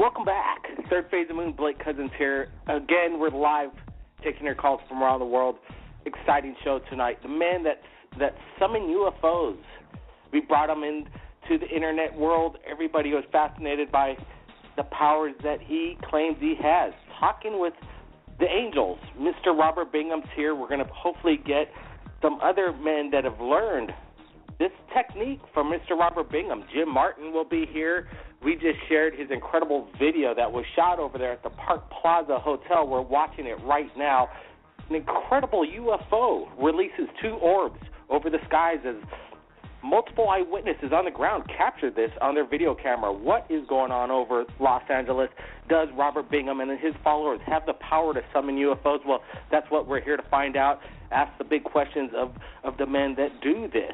Welcome back. Third Phase of Moon, Blake Cousins here. Again, we're live taking your calls from around the world. Exciting show tonight. The man that summoned UFOs. We brought him into the internet world. Everybody was fascinated by the powers that he claims he has. Talking with the angels. Mr. Robert Bingham's here. We're going to hopefully get some other men that have learned this technique from Mr. Robert Bingham. Jim Martin will be here. We just shared his incredible video that was shot over there at the Park Plaza Hotel. We're watching it right now. An incredible UFO releases two orbs over the skies as multiple eyewitnesses on the ground captured this on their video camera. What is going on over Los Angeles? Does Robert Bingham and his followers have the power to summon UFOs? Well, that's what we're here to find out. Ask the big questions of the men that do this.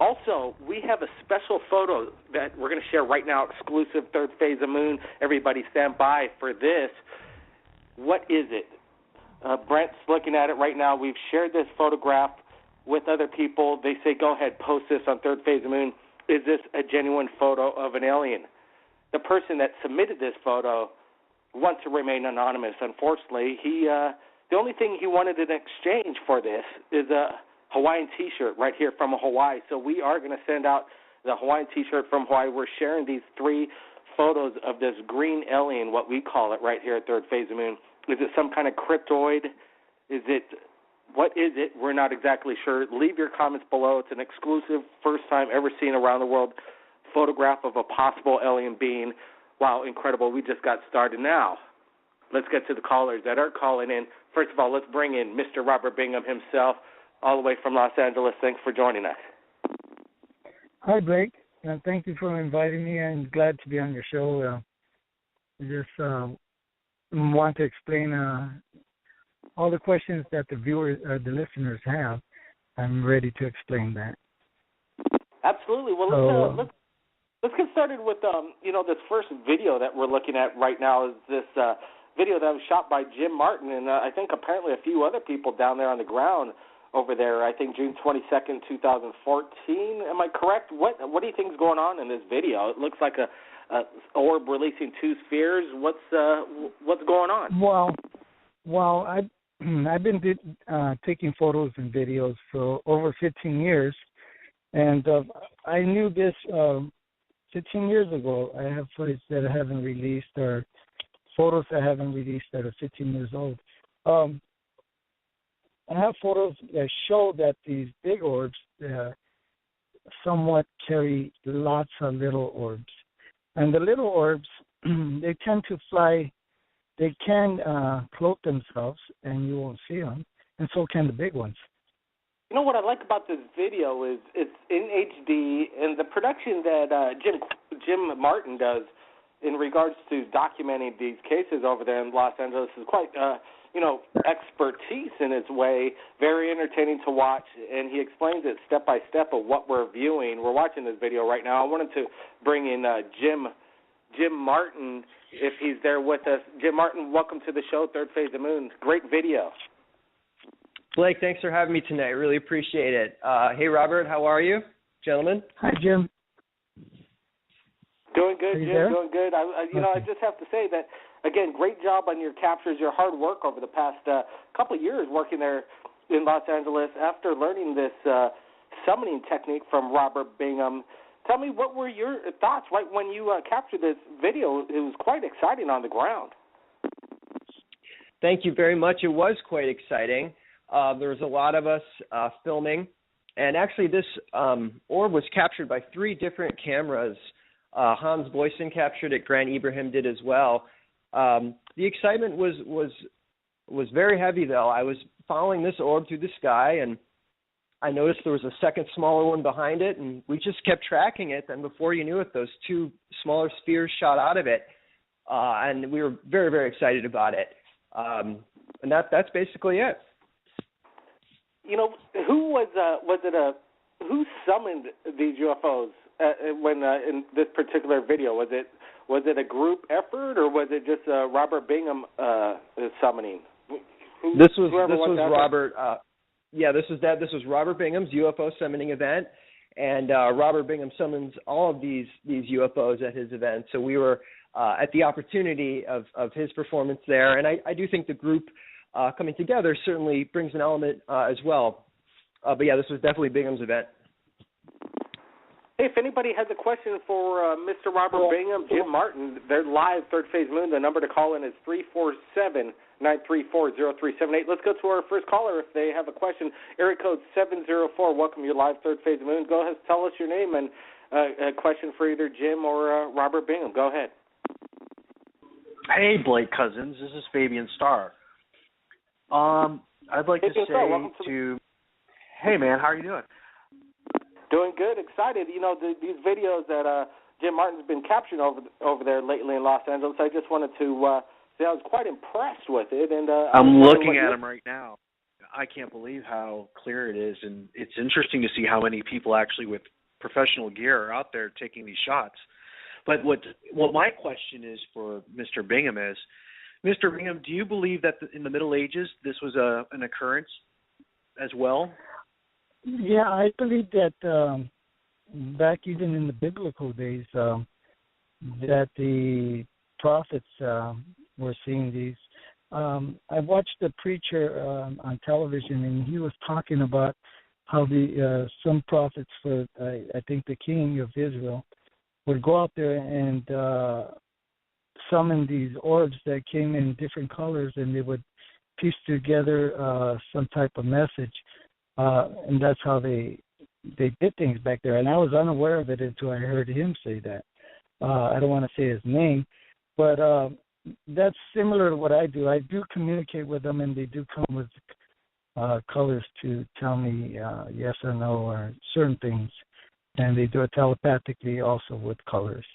Also, we have a special photo that we're going to share right now, exclusive Third Phase of Moon. Everybody stand by for this. What is it? Brent's looking at it right now. We've shared this photograph with other people. They say, go ahead, post this on Third Phase of Moon. Is this a genuine photo of an alien? The person that submitted this photo wants to remain anonymous. Unfortunately, the only thing he wanted in exchange for this is a Hawaiian T-shirt right here from Hawaii. So we are going to send out the Hawaiian T-shirt from Hawaii. We're sharing these three photos of this green alien, what we call it right here at Third Phase of Moon. Is it some kind of cryptoid? What is it? We're not exactly sure. Leave your comments below. It's an exclusive, first time ever seen around the world photograph of a possible alien being. Wow, incredible. We just got started now. Let's get to the callers that are calling in. First of all, let's bring in Mr. Robert Bingham himself, all the way from Los Angeles. Thanks for joining us. Hi, Blake. Thank you for inviting me. I'm glad to be on your show. I just want to explain all the questions that the viewers, the listeners have. I'm ready to explain that. Absolutely. Well, let's get started with this first video that we're looking at right now. Is this video that was shot by Jim Martin and I think apparently a few other people down there on the ground over there, I think June 22nd, 2014. Am I correct? What do you think is going on in this video? It looks like a orb releasing two spheres. What's going on? Well, I've been taking photos and videos for over 15 years, and I knew this 15 years ago. I have footage that I haven't released or photos I haven't released that are 15 years old. I have photos that show that these big orbs somewhat carry lots of little orbs. And the little orbs, they tend to fly. They can cloak themselves, and you won't see them, and so can the big ones. You know what I like about this video is it's in HD, and the production that Jim Martin does in regards to documenting these cases over there in Los Angeles is quite expertise in its way, very entertaining to watch, and he explains it step by step of what we're viewing. We're watching this video right now. I wanted to bring in Jim Martin, if he's there with us. Jim Martin, welcome to the show, Third Phase of Moon. Great video. Blake, thanks for having me tonight. Really appreciate it. Hey, Robert, how are you, gentlemen? Hi, Jim. Doing good, Jim. There? Doing good. I just have to say that, again, great job on your captures, your hard work over the past couple of years working there in Los Angeles. After learning this summoning technique from Robert Bingham, tell me, what were your thoughts right when you captured this video? It was quite exciting on the ground. Thank you very much. It was quite exciting. There was a lot of us filming, and actually this orb was captured by three different cameras. Hans Boyson captured it. Grant Ibrahim did as well. The excitement was very heavy, though. I was following this orb through the sky, and I noticed there was a second smaller one behind it, and we just kept tracking it. And before you knew it, those two smaller spheres shot out of it, and we were very, very excited about it. And that's basically it. You know, who summoned these UFOs when in this particular video? Was it a group effort, or was it just Robert Bingham summoning? This was Robert. This was Robert Bingham's UFO summoning event, and Robert Bingham summons all of these UFOs at his event. So we were at the opportunity of his performance there. And I do think the group coming together certainly brings an element as well. But yeah, this was definitely Bingham's event. Hey, if anybody has a question for Mr. Robert Bingham, Jim Martin, they're live, Third Phase Moon. The number to call in is 347-934-0378. Let's go to our first caller if they have a question. Area code 704. Welcome, you're live, Third Phase Moon. Go ahead, tell us your name and a question for either Jim or Robert Bingham. Go ahead. Hey, Blake Cousins. This is Fabian Starr. I'd like to say hey, man, how are you doing? Doing good, excited. You know, these videos that Jim Martin's been capturing over there lately in Los Angeles, I just wanted to say I was quite impressed with it. And I'm looking at them right now. I can't believe how clear it is, and it's interesting to see how many people actually with professional gear are out there taking these shots. But what my question is for Mr. Bingham is, Mr. Bingham, do you believe that in the Middle Ages this was an occurrence as well? Yeah, I believe that back even in the biblical days, that the prophets were seeing these. I watched a preacher on television, and he was talking about how some prophets for, I think, the king of Israel would go out there and summon these orbs that came in different colors, and they would piece together some type of message. And that's how they did things back there. And I was unaware of it until I heard him say that. I don't want to say his name, but that's similar to what I do. I do communicate with them, and they do come with colors to tell me yes or no or certain things. And they do it telepathically also with colors.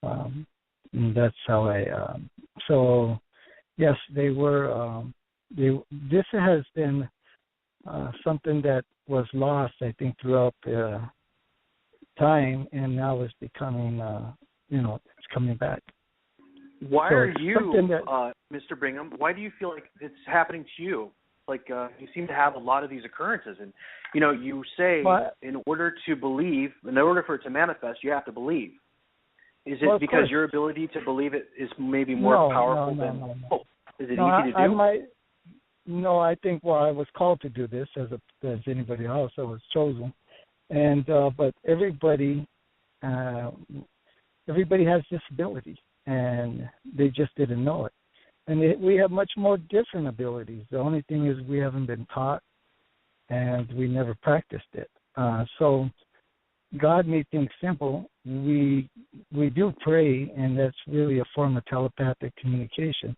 And that's how so, yes, they were. This has been something that was lost, I think, throughout the time, and now is becoming, it's coming back. Why are you, Mr. Bingham, why do you feel like it's happening to you? Like you seem to have a lot of these occurrences, and, you say in order to believe, in order for it to manifest, you have to believe. Is it because your ability to believe it is maybe more powerful than hope? Is it easy to do? No, I think, I was called to do this as anybody else. I was chosen, and but everybody has this ability, and they just didn't know it. And we have much more different abilities. The only thing is we haven't been taught, and we never practiced it. So God made things simple. We do pray, and that's really a form of telepathic communication.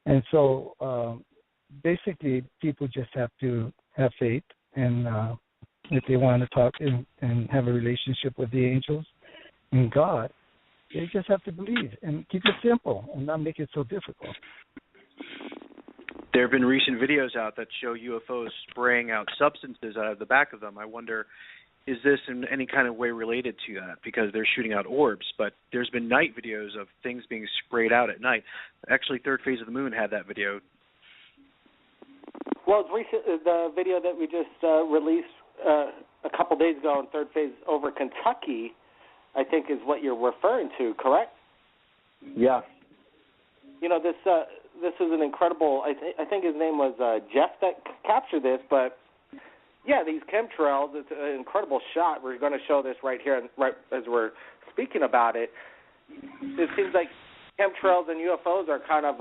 And so basically, people just have to have faith, and if they want to talk and have a relationship with the angels and God, they just have to believe and keep it simple and not make it so difficult. There have been recent videos out that show UFOs spraying out substances out of the back of them. I wonder, is this in any kind of way related to that? Because they're shooting out orbs, but there's been night videos of things being sprayed out at night. Actually, Third Phase of the Moon had that video. Well, it's recent. The video that we just released a couple days ago in Third Phase over Kentucky, I think, is what you're referring to, correct? Yeah. This is an incredible. I think his name was Jeff that captured this, but yeah, these chemtrails. It's an incredible shot. We're going to show this right here, right as we're speaking about it. It seems like chemtrails and UFOs are kind of,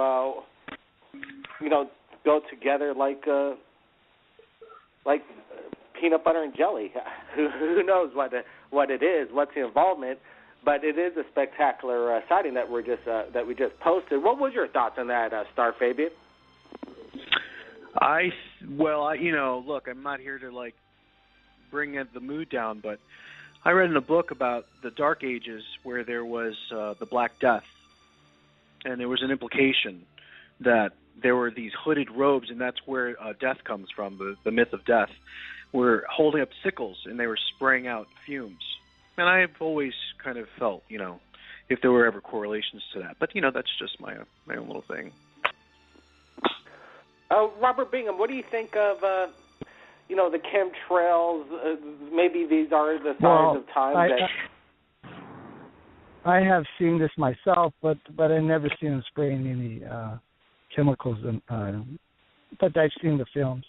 go together like peanut butter and jelly. Who knows what it is? What's the involvement? But it is a spectacular sighting that we just posted. What was your thoughts on that, Star Fabian? Look, I'm not here to bring the mood down, but I read in a book about the Dark Ages where there was the Black Death, and there was an implication that there were these hooded robes, and that's where death comes from, the myth of death, were holding up sickles, and they were spraying out fumes. And I've always kind of felt, if there were ever correlations to that. But, that's just my own little thing. Robert Bingham, what do you think of, the chemtrails? Maybe these are the signs of times I have seen this myself, but I've never seen them spraying any chemicals. But I've seen the films.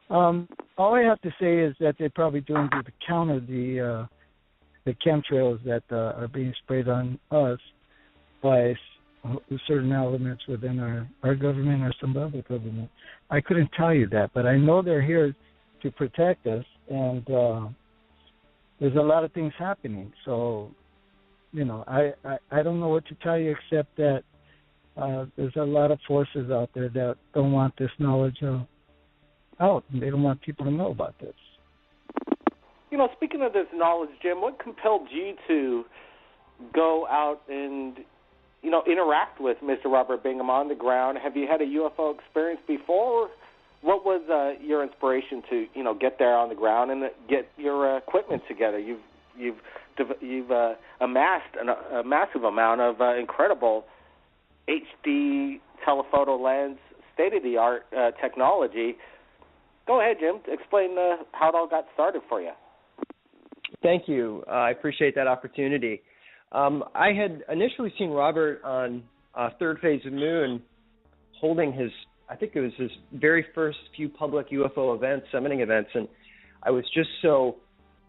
All I have to say is that they're probably doing to counter the chemtrails that are being sprayed on us by certain elements within our government or some other government. I couldn't tell you that, but I know they're here to protect us, and there's a lot of things happening. So, I don't know what to tell you except that there's a lot of forces out there that don't want this knowledge out. They don't want people to know about this. Speaking of this knowledge, Jim, what compelled you to go out and, interact with Mr. Robert Bingham on the ground? Have you had a UFO experience before? What was your inspiration to, get there on the ground and get your equipment together? You've amassed a massive amount of incredible HD telephoto lens, state-of-the-art technology. Go ahead, Jim. Explain how it all got started for you. Thank you. I appreciate that opportunity. I had initially seen Robert on Third Phase of Moon holding I think it was his very first few public UFO events, summoning events, and I was just so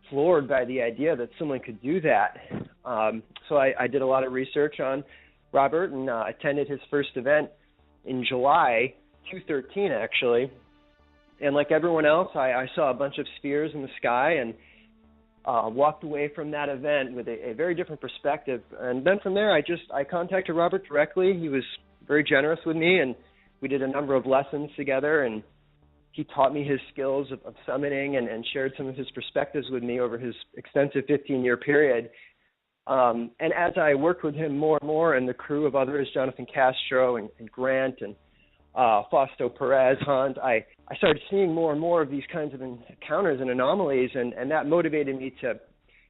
floored by the idea that someone could do that. So I did a lot of research on Robert and attended his first event in July 2013, actually. And like everyone else, I saw a bunch of spheres in the sky and walked away from that event with a very different perspective. And then from there, I contacted Robert directly. He was very generous with me, and we did a number of lessons together, and he taught me his skills of summoning and shared some of his perspectives with me over his extensive 15-year period. And as I worked with him more and more, and the crew of others, Jonathan Castro and Grant and Fausto Perez, Hunt, I started seeing more and more of these kinds of encounters and anomalies, and that motivated me to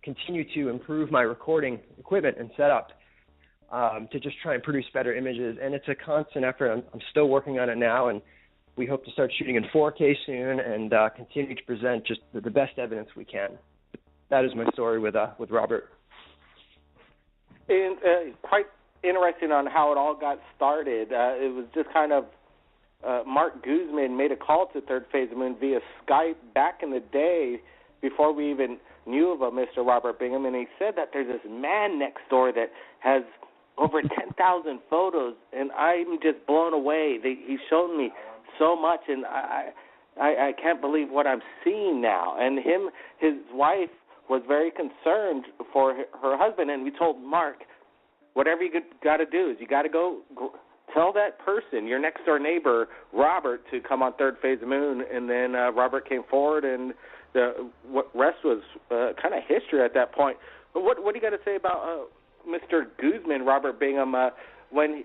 continue to improve my recording equipment and setup to just try and produce better images. And it's a constant effort. I'm still working on it now, and we hope to start shooting in 4K soon and continue to present just the best evidence we can. That is my story with Robert. And quite interesting on how it all got started. It was just kind of Mark Guzman made a call to Third Phase of Moon via Skype back in the day before we even knew of a Mr. Robert Bingham, and he said that there's this man next door that has over 10,000 photos, and I'm just blown away. He's shown me so much, and I can't believe what I'm seeing now. And his wife was very concerned for her husband, and we told Mark, whatever you got to do is you got to go tell that person, your next door neighbor, Robert, to come on Third Phase of Moon. And then Robert came forward, and the rest was kind of history at that point. But what do you got to say about Mr. Guzman, Robert Bingham? Was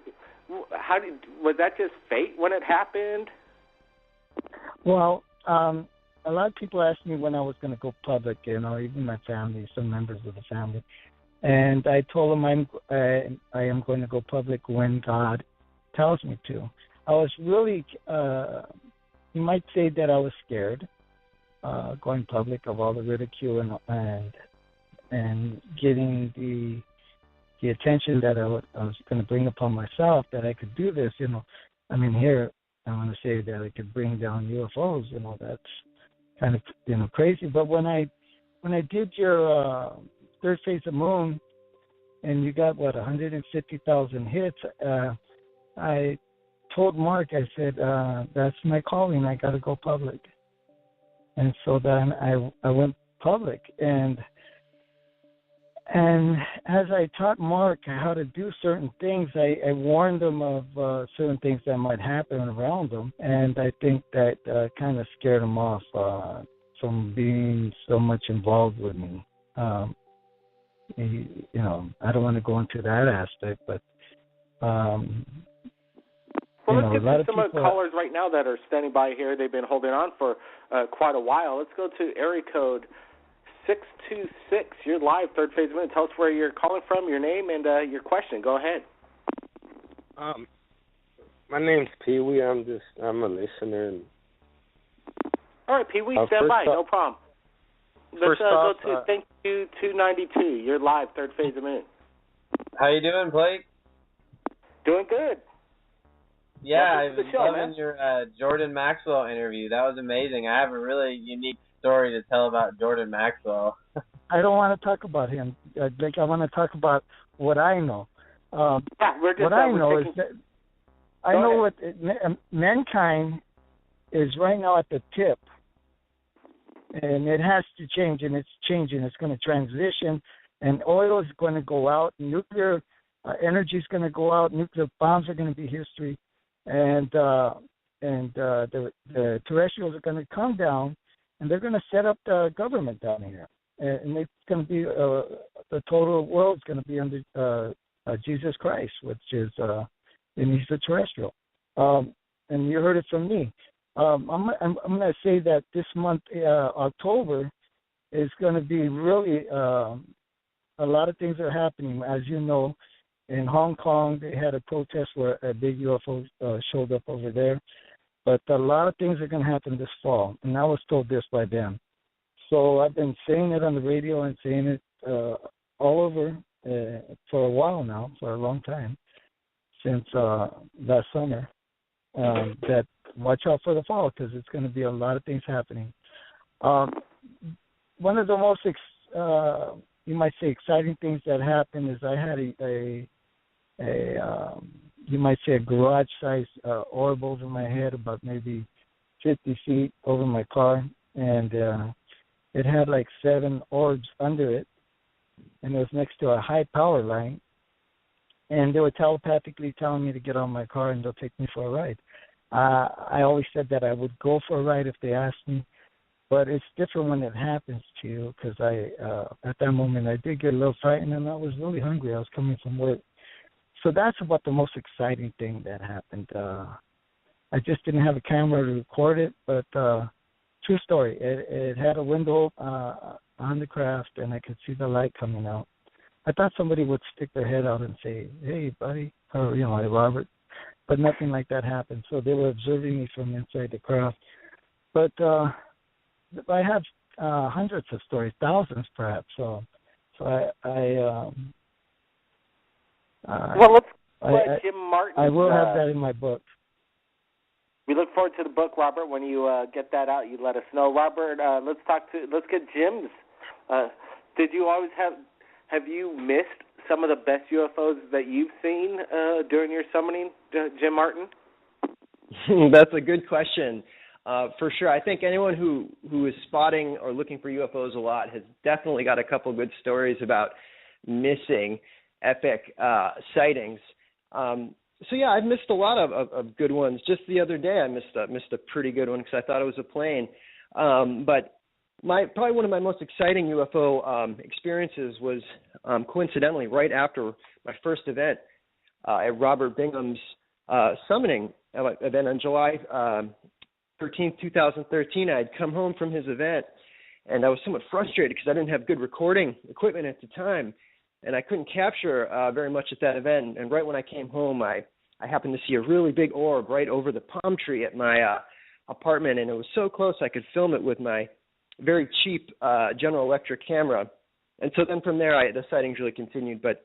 that just fate when it happened? Well, a lot of people asked me when I was going to go public, even my family, some members of the family. And I told them I am going to go public when God tells me to. I was really, you might say that I was scared going public of all the ridicule and getting the attention that I was going to bring upon myself, that I could do this. Here I want to say that I could bring down UFOs. That's kind of crazy. But when I did your Third Phase of Moon, and you got 150,000 hits, I told Mark, I said, that's my calling. I got to go public. And so then I went public, and as I taught Mark how to do certain things, I warned him of certain things that might happen around him, and I think that kind of scared him off from being so much involved with me. I don't want to go into that aspect, but let's get to some of the callers right now that are standing by here. They've been holding on for quite a while. Let's go to area code 626. You're live, Third Phase of Moon. Tell us where you're calling from, your name, and your question. Go ahead. My name's Pee Wee. I'm a listener. All right, Pee Wee, stand by. No problem. Let's go to Thank You 292. You're live, Third Phase of Moon. How you doing, Blake? Doing good. Yeah, Welcome I've to the been show, loving man. your Jordan Maxwell interview. That was amazing. I have a really unique story to tell about Jordan Maxwell. I don't want to talk about him. Like, I want to talk about what I know. We're just, what I we're know taking... is that I Go know ahead. what mankind is right now at the tip, and it has to change, and it's changing. It's going to transition, and oil is going to go out. Nuclear energy is going to go out. Nuclear bombs are going to be history, and the terrestrials are going to come down, and they're going to set up the government down here, and it's going to be the total world's going to be under Jesus Christ, which is and he's a terrestrial. And you heard it from me. I'm going to say that this month, October, is going to be really a lot of things are happening. As you know, in Hong Kong, they had a protest where a big UFO showed up over there. But a lot of things are going to happen this fall, and I was told this by them. So I've been saying it on the radio and saying it all over for a while now, for a long time, since last summer, that watch out for the fall because it's going to be a lot of things happening. One of the most, you might say, exciting things that happened is I had you might say, a garage-sized orb over my head, about maybe 50 feet over my car, and it had like 7 orbs under it, and it was next to a high power line, and they were telepathically telling me to get on my car and they'll take me for a ride. I always said that I would go for a ride if they asked me, but it's different when it happens to you, because at that moment I did get a little frightened, and I was really hungry. I was coming from work. So that's about the most exciting thing that happened. I just didn't have a camera to record it, but true story. It had a window on the craft, and I could see the light coming out. I thought somebody would stick their head out and say, "Hey, buddy," or "Hey, Robert," but nothing like that happened. So they were observing me from inside the craft. But I have hundreds of stories, thousands perhaps. So well, let's let Jim Martin. I will have that in my book. We look forward to the book, Robert. When you get that out, you let us know. Robert, let's get Jim's. Did you always have you missed some of the best UFOs that you've seen during your summoning, Jim Martin? That's a good question. For sure. I think anyone who is spotting or looking for UFOs a lot has definitely got a couple good stories about missing epic sightings. So yeah, I've missed a lot of good ones. Just the other day, I missed a pretty good one because I thought it was a plane. But probably one of my most exciting UFO experiences was coincidentally right after my first event at Robert Bingham's summoning event on July 13th, 2013. I had come home from his event, and I was somewhat frustrated because I didn't have good recording equipment at the time, and I couldn't capture very much at that event. And right when I came home, I happened to see a really big orb right over the palm tree at my apartment, and it was so close I could film it with my very cheap General Electric camera. And so then from there, the sightings really continued. But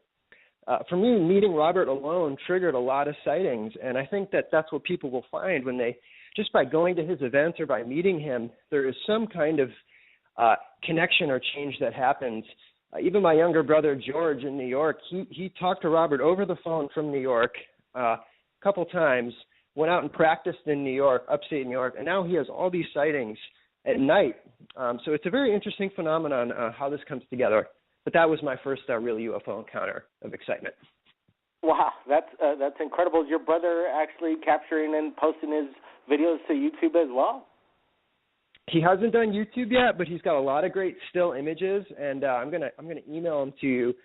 for me, meeting Robert alone triggered a lot of sightings, and I think that's what people will find when they, just by going to his events or by meeting him, there is some kind of connection or change that happens. Even my younger brother, George, in New York, he talked to Robert over the phone from New York a couple times, went out and practiced in New York, upstate New York, and now he has all these sightings at night. So it's a very interesting phenomenon how this comes together. But that was my first real UFO encounter of excitement. Wow, that's incredible. Is your brother actually capturing and posting his videos to YouTube as well? He hasn't done YouTube yet, but he's got a lot of great still images, and I'm gonna email them to you.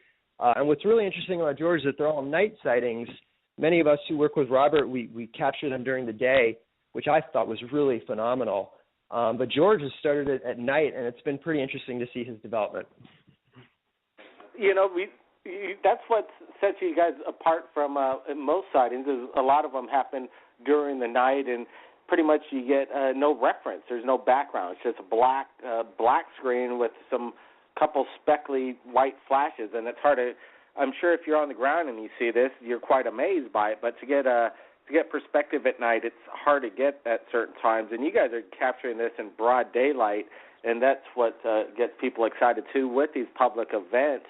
And what's really interesting about George is that they're all night sightings. Many of us who work with Robert, we capture them during the day, which I thought was really phenomenal. But George has started it at night, and it's been pretty interesting to see his development. You know, that's what sets you guys apart from most sightings. Is a lot of them happen during the night, and pretty much you get no reference. There's no background. It's just a black screen with some couple speckly white flashes, and it's hard to I'm sure if you're on the ground and you see this, you're quite amazed by it. But to get perspective at night, it's hard to get at certain times. And you guys are capturing this in broad daylight, and that's what gets people excited too. With these public events,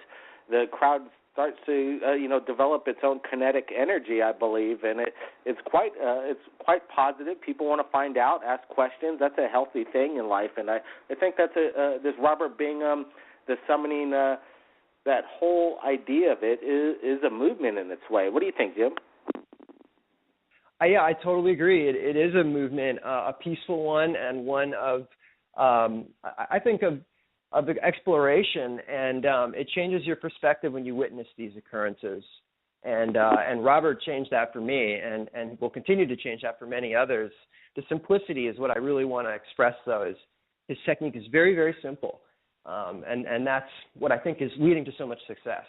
the crowd starts to develop its own kinetic energy, I believe, and it's quite positive. People want to find out, ask questions. That's a healthy thing in life, and I think that's this Robert Bingham, the summoning, that whole idea of it is a movement in its way. What do you think, Jim? Yeah, I totally agree. It is a movement, a peaceful one, and one of I think of the exploration, and it changes your perspective when you witness these occurrences. And Robert changed that for me, and will continue to change that for many others. The simplicity is what I really want to express, though. Is his technique is very, very simple, and that's what I think is leading to so much success.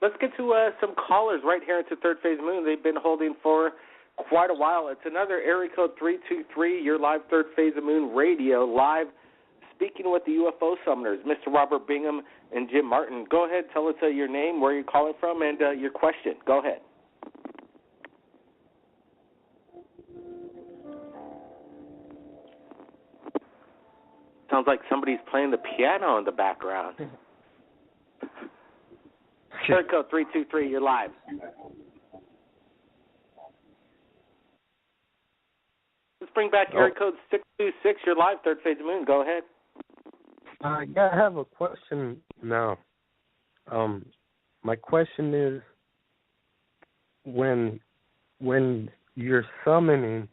Let's get to some callers right here into Third Phase Moon. They've been holding for quite a while. It's another area code 323. You're live, Third Phase of Moon Radio, live, speaking with the UFO summoners, Mr. Robert Bingham and Jim Martin. Go ahead, tell us your name, where you're calling from, and your question. Go ahead. Sounds like somebody's playing the piano in the background. Area code 323, you're live. Let's bring back area code 626. You're live, Third Phase of Moon. Go ahead. Yeah, I have a question now. My question is, when you're summoning,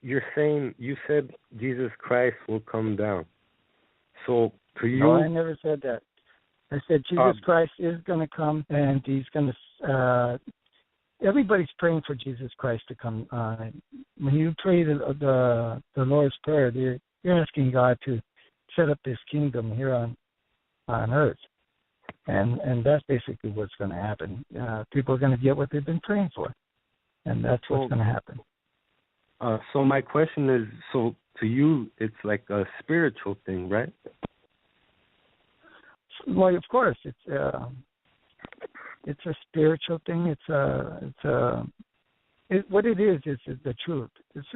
you said Jesus Christ will come down. So to you, no, I never said that. I said Jesus Christ is going to come, and he's going to. Everybody's praying for Jesus Christ to come. When you pray the Lord's Prayer, you're asking God to set up this kingdom here on earth, and that's basically what's going to happen. People are going to get what they've been praying for, and that's what's going to happen. So my question is, so to you, it's like a spiritual thing, right? Well, of course, it's a spiritual thing. What it is the truth. It's,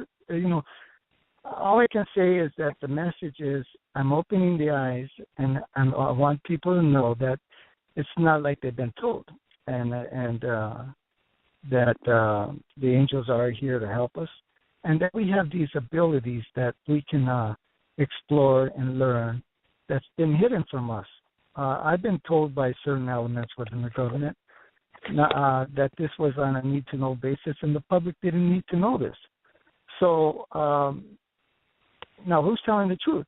all I can say is that the message is I'm opening the eyes, and I want people to know that it's not like they've been told, and that the angels are here to help us, and that we have these abilities that we can explore and learn that's been hidden from us. I've been told by certain elements within the government that this was on a need-to-know basis, and the public didn't need to know this. So now, who's telling the truth?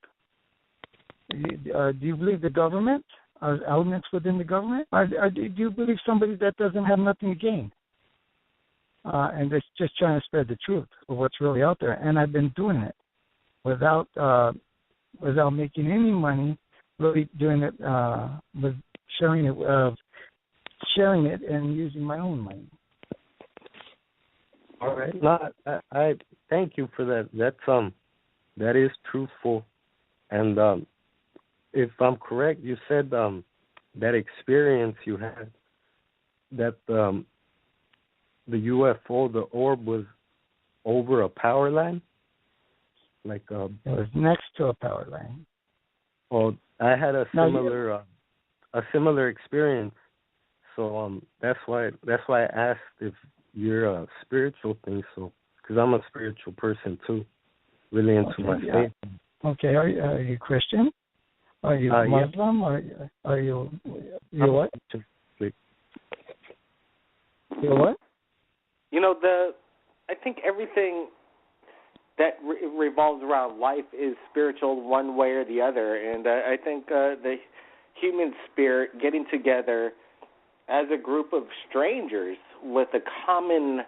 Do you believe the government, or elements within the government? Or do you believe somebody that doesn't have nothing to gain and is just trying to spread the truth of what's really out there? And I've been doing it without making any money. Really doing it with sharing it and using my own money. All right. No, I thank you for that. That is truthful. And if I'm correct, you said that experience you had, that the UFO, the orb, was over a power line, like it was next to a power line. Well, I had a similar experience, so that's why I asked if you're a spiritual thing. So, because I'm a spiritual person too, really into my faith. Okay, are you Christian? Are you Muslim? Yeah. Are you what? You're what? I think everything that revolves around life is spiritual one way or the other. And I think the human spirit getting together as a group of strangers with a common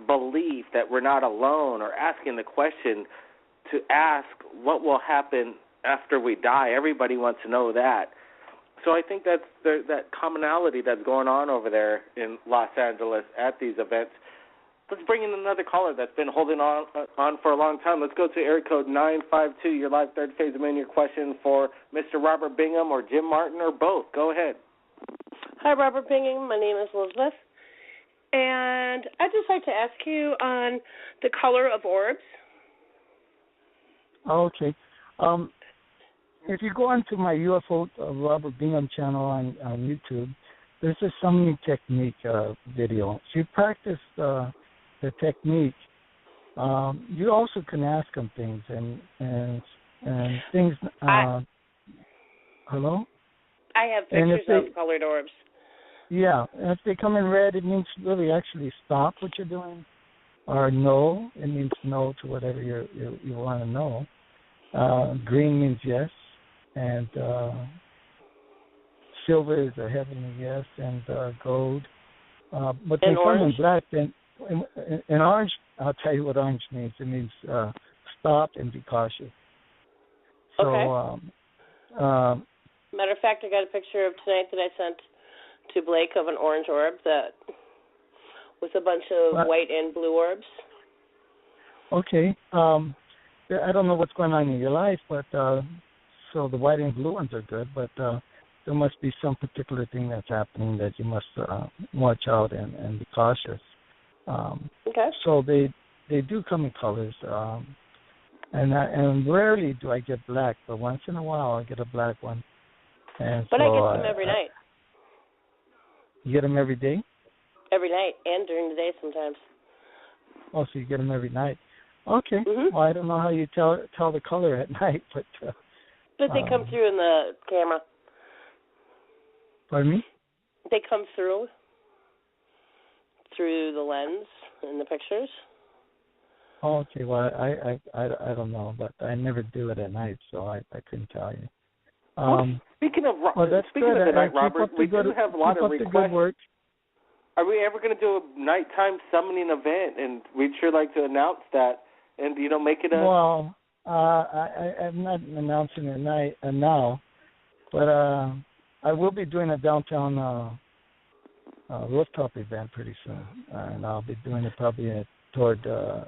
belief that we're not alone, or asking the question to ask what will happen after we die. Everybody wants to know that. So I think that's that commonality that's going on over there in Los Angeles at these events. Let's bring in another caller that's been holding on for a long time. Let's go to area code 952. You're live, Third Phase of Moon. Your question for Mr. Robert Bingham or Jim Martin or both. Go ahead. Hi, Robert Bingham. My name is Elizabeth. And I'd just like to ask you on the color of orbs. Okay. If you go onto my UFO Robert Bingham channel on YouTube, there's a summoning technique video. If you practice the technique, you also can ask them things and things. Hello? I have pictures of colored orbs. Yeah, and if they come in red, it means really actually stop what you're doing. Or no, it means no to whatever you want to know. Green means yes, and silver is a heavenly yes, and gold. But they come in black. Then in orange, I'll tell you what orange means. It means stop and be cautious. So, okay. Matter of fact, I got a picture of tonight that I sent to Blake of an orange orb that with a bunch of white and blue orbs. Okay. I don't know what's going on in your life, but so the white and blue ones are good, but there must be some particular thing that's happening that you must watch out and be cautious. Okay. So they do come in colors, and rarely do I get black, but once in a while I get a black one. And but so, I get them every night. You get them every day? Every night, and during the day sometimes. Oh, so you get them every night. Okay. Mm-hmm. Well, I don't know how you tell the color at night, but they come through in the camera. Pardon me? They come through the lens in the pictures. Oh, okay. Well, I don't know, but I never do it at night, so I couldn't tell you. Speaking of speaking of the night, Robert, we do have a lot of requests. Are we ever going to do a nighttime summoning event? And we'd sure like to announce that, and make it a. Well, I'm not announcing it now, but I will be doing a downtown rooftop event pretty soon, and I'll be doing it probably toward the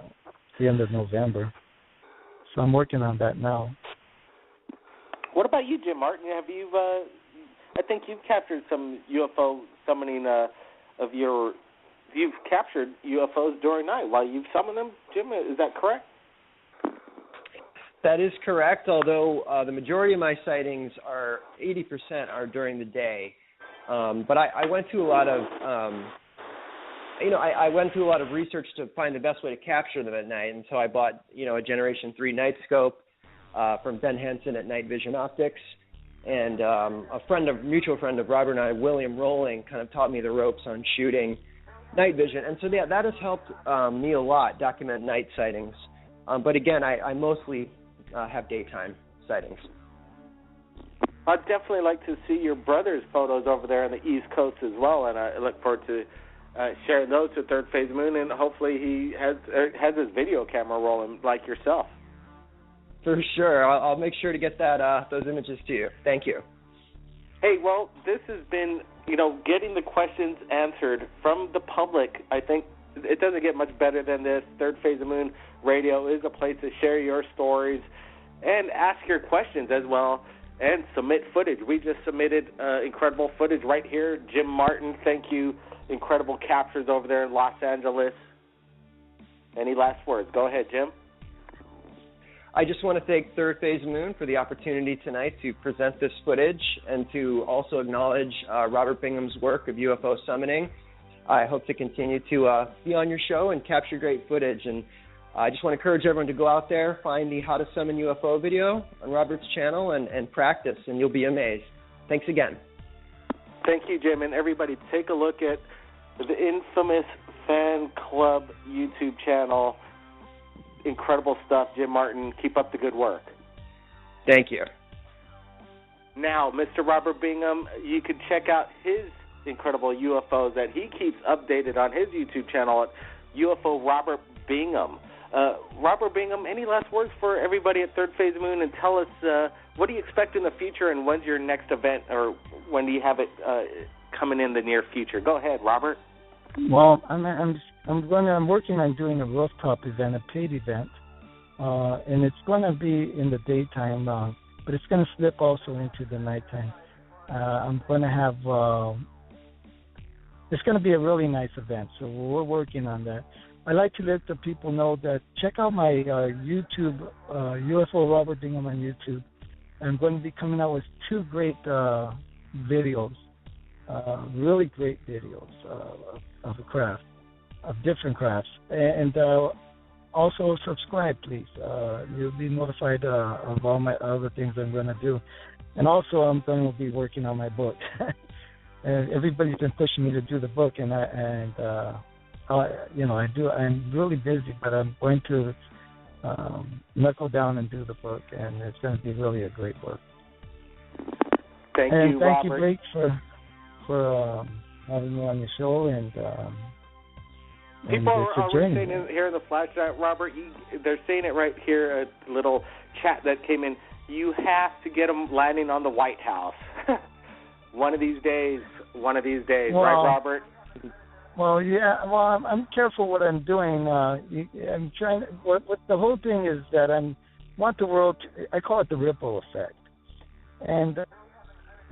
end of November. So I'm working on that now. What about you, Jim Martin? Have you? I think you've captured some UFO summoning of your. You've captured UFOs during night while you've summoned them, Jim. Is that correct? That is correct. Although the majority of my sightings are 80% are during the day, but I went through a lot of. I went through a lot of research to find the best way to capture them at night, and so I bought a Generation 3 night scope. From Ben Henson at Night Vision Optics, and mutual friend of Robert and I, William Rolling, kind of taught me the ropes on shooting night vision, and so that has helped me a lot document night sightings. But again, I mostly have daytime sightings. I'd definitely like to see your brother's photos over there on the East Coast as well, and I look forward to sharing those with Third Phase Moon, and hopefully he has his video camera rolling like yourself. For sure. I'll make sure to get those images to you. Thank you. Hey, well, this has been, getting the questions answered from the public. I think it doesn't get much better than this. Third Phase of Moon Radio is a place to share your stories and ask your questions as well and submit footage. We just submitted incredible footage right here. Jim Martin, thank you. Incredible captures over there in Los Angeles. Any last words? Go ahead, Jim. I just want to thank Third Phase Moon for the opportunity tonight to present this footage and to also acknowledge Robert Bingham's work of UFO summoning. I hope to continue to be on your show and capture great footage. And I just want to encourage everyone to go out there, find the How to Summon UFO video on Robert's channel and practice, and you'll be amazed. Thanks again. Thank you, Jim. And everybody, take a look at the infamous fan club YouTube channel. Incredible stuff, Jim Martin. Keep up the good work. Thank you. Now, Mr. Robert Bingham, you can check out his incredible UFOs that he keeps updated on his YouTube channel at UFO Robert Bingham. Robert Bingham, any last words for everybody at Third Phase Moon? And tell us, what do you expect in the future, and when's your next event, or when do you have it coming in the near future? Go ahead, Robert. Well, I'm working on doing a rooftop event, a paid event, and it's going to be in the daytime, but it's going to slip also into the nighttime. I'm going to have it's going to be a really nice event. So we're working on that. I like to let the people know that check out my YouTube, UFO Robert Bingham on YouTube. I'm going to be coming out with 2 great videos, really great videos of a craft, of different crafts. And also subscribe, please. You'll be notified of all my other things I'm going to do. And also I'm going to be working on my book. And everybody's been pushing me to do the book, and I'm really busy, but I'm going to knuckle down and do the book, and it's going to be really a great book. Thank you, Robert. Blake, for having me on your show, and people are saying here in the flash chat, Robert, they're saying it right here, a little chat that came in. You have to get them landing on the White House. One of these days, well, right, Robert? Well, yeah. Well, I'm careful what I'm doing. I'm trying. What the whole thing is that want the world. I call it the ripple effect, and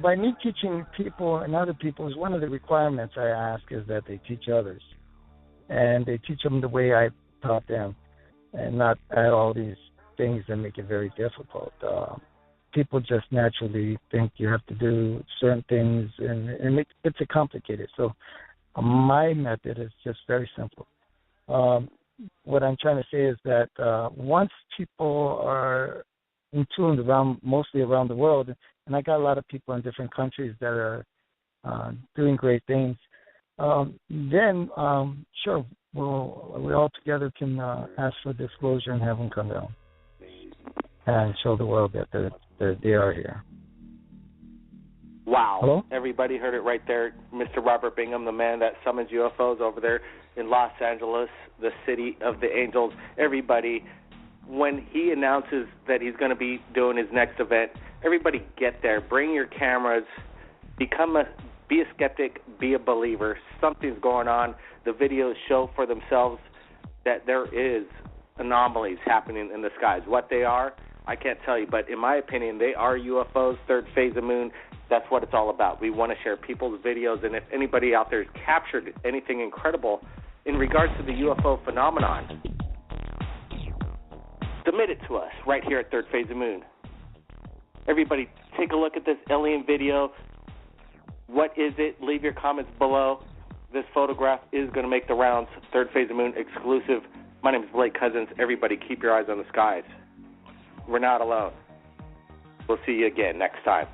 by me teaching people and other people, is one of the requirements I ask is that they teach others, and they teach them the way I taught them, and not add all these things that make it very difficult. People just naturally think you have to do certain things, and it's complicated. So my method is just very simple. What I'm trying to say is that once people are in tune mostly around the world, and I got a lot of people in different countries that are doing great things, then sure, we all together can ask for disclosure and have them come down and show the world that they are here. Wow. Hello? Everybody heard it right there. Mr. Robert Bingham, the man that summons UFOs over there in Los Angeles, the city of the angels. Everybody, when he announces that he's going to be doing his next event, everybody get there. Bring your cameras. Be a skeptic. Be a believer. Something's going on. The videos show for themselves that there is anomalies happening in the skies. What they are, I can't tell you, but in my opinion, they are UFOs, third phase of moon. That's what it's all about. We want to share people's videos, and if anybody out there has captured anything incredible in regards to the UFO phenomenon, submit it to us right here at Third Phase of Moon. Everybody, take a look at this alien video. What is it? Leave your comments below. This photograph is going to make the rounds. Third Phase of Moon exclusive. My name is Blake Cousins. Everybody, keep your eyes on the skies. We're not alone. We'll see you again next time.